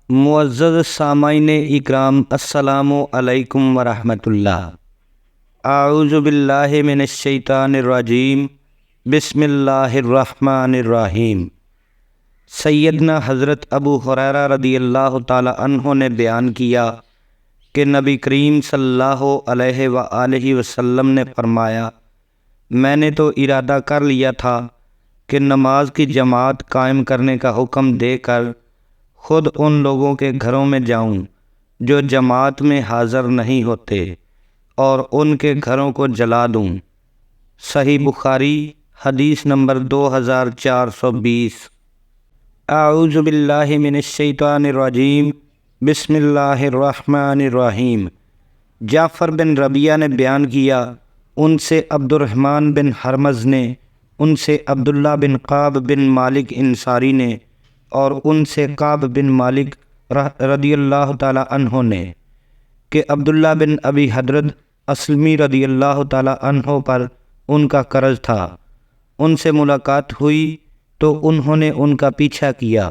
معزز سامعین اکرام، السلام علیکم ورحمۃ اللہ۔ اعوذ باللہ من الشیطان الرجیم، بسم اللہ الرحمن الرحیم۔ سیدنا حضرت ابو ہریرہ رضی اللہ تعالی عنہ نے بیان کیا کہ نبی کریم صلی اللہ علیہ وآلہ وسلم نے فرمایا، میں نے تو ارادہ کر لیا تھا کہ نماز کی جماعت قائم کرنے کا حکم دے کر خود ان لوگوں کے گھروں میں جاؤں جو جماعت میں حاضر نہیں ہوتے اور ان کے گھروں کو جلا دوں۔ صحیح بخاری، حدیث نمبر 2420۔ اعوذ باللہ من الشیطان الرجیم، بسم اللہ الرحمن الرحیم۔ جعفر بن ربیعہ نے بیان کیا، ان سے عبد الرحمن بن حرمز نے، ان سے عبداللہ بن قعب بن مالک انصاری نے، اور ان سے کعب بن مالک رضی اللہ تعالی عنہ نے کہ عبداللہ بن ابی حضرت اسلمی رضی اللہ تعالی عنہ پر ان کا قرض تھا۔ ان سے ملاقات ہوئی تو انہوں نے ان کا پیچھا کیا،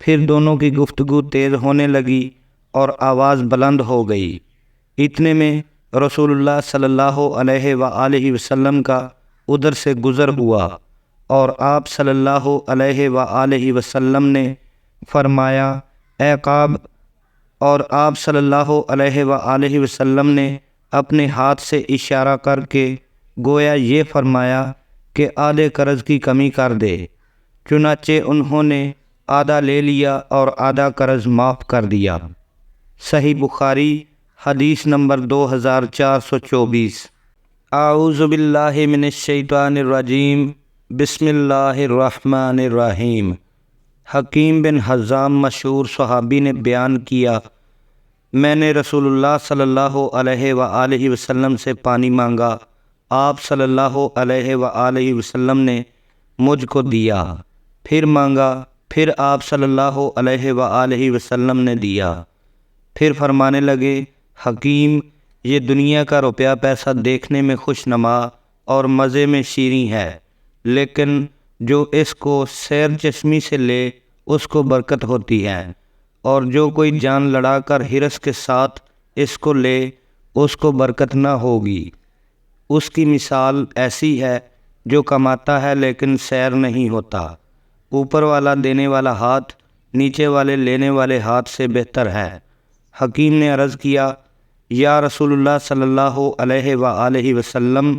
پھر دونوں کی گفتگو تیز ہونے لگی اور آواز بلند ہو گئی۔ اتنے میں رسول اللہ صلی اللہ علیہ وآلہ وسلم کا ادھر سے گزر ہوا اور آپ صلی اللہ علیہ وآلہ وسلم نے فرمایا، اے کعب، اور آپ صلی اللہ علیہ وآلہ وسلم نے اپنے ہاتھ سے اشارہ کر کے گویا یہ فرمایا کہ آدھے قرض کی کمی کر دے۔ چنانچہ انہوں نے آدھا لے لیا اور آدھا قرض معاف کر دیا۔ صحیح بخاری، حدیث نمبر 2424۔ اعوذ باللہ من الشیطان الرجیم، بسم اللہ الرحمن الرحیم۔ حکیم بن حزام مشہور صحابی نے بیان کیا، میں نے رسول اللہ صلی اللہ علیہ وآلہ وسلم سے پانی مانگا، آپ صلی اللہ علیہ وآلہ وسلم نے مجھ کو دیا، پھر مانگا، پھر آپ صلی اللہ علیہ وآلہ وسلم نے دیا۔ پھر فرمانے لگے، حکیم، یہ دنیا کا روپیہ پیسہ دیکھنے میں خوش نما اور مزے میں شیریں ہے، لیکن جو اس کو سیر چشمی سے لے اس کو برکت ہوتی ہے، اور جو کوئی جان لڑا کر حرص کے ساتھ اس کو لے اس کو برکت نہ ہوگی۔ اس کی مثال ایسی ہے جو کماتا ہے لیکن سیر نہیں ہوتا۔ اوپر والا دینے والا ہاتھ نیچے والے لینے والے ہاتھ سے بہتر ہے۔ حکیم نے عرض کیا، یا رسول اللہ صلی اللہ علیہ وآلہ وسلم،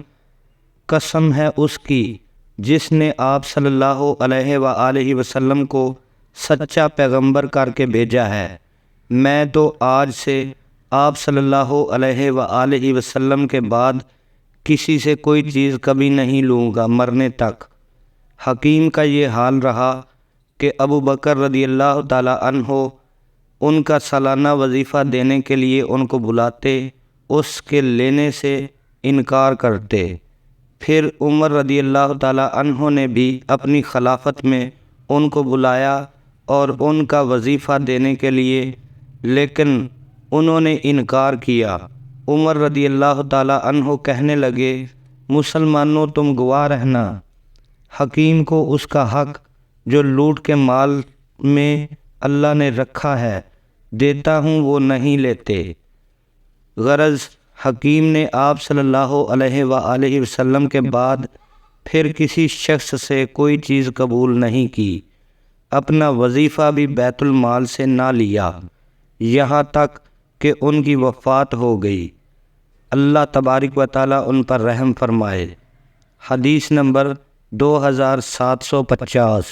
قسم ہے اس کی جس نے آپ صلی اللہ علیہ وآلہ وسلم کو سچا پیغمبر کر کے بھیجا ہے، میں تو آج سے آپ صلی اللہ علیہ وآلہ وسلم کے بعد کسی سے کوئی چیز کبھی نہیں لوں گا مرنے تک۔ حکیم کا یہ حال رہا کہ ابو بکر رضی اللہ تعالی عنہ ان کا سالانہ وظیفہ دینے کے لیے ان کو بلاتے، اس کے لینے سے انکار کرتے۔ پھر عمر رضی اللہ تعالی عنہ نے بھی اپنی خلافت میں ان کو بلایا اور ان کا وظیفہ دینے کے لیے، لیکن انہوں نے انکار کیا۔ عمر رضی اللہ تعالی عنہ کہنے لگے، مسلمانوں تم گواہ رہنا، حکیم کو اس کا حق جو لوٹ کے مال میں اللہ نے رکھا ہے دیتا ہوں، وہ نہیں لیتے۔ غرض حکیم نے آپ صلی اللہ علیہ وآلہ وسلم کے بعد پھر کسی شخص سے کوئی چیز قبول نہیں کی، اپنا وظیفہ بھی بیت المال سے نہ لیا، یہاں تک کہ ان کی وفات ہو گئی۔ اللہ تبارک و تعالیٰ ان پر رحم فرمائے۔ حدیث نمبر 2750۔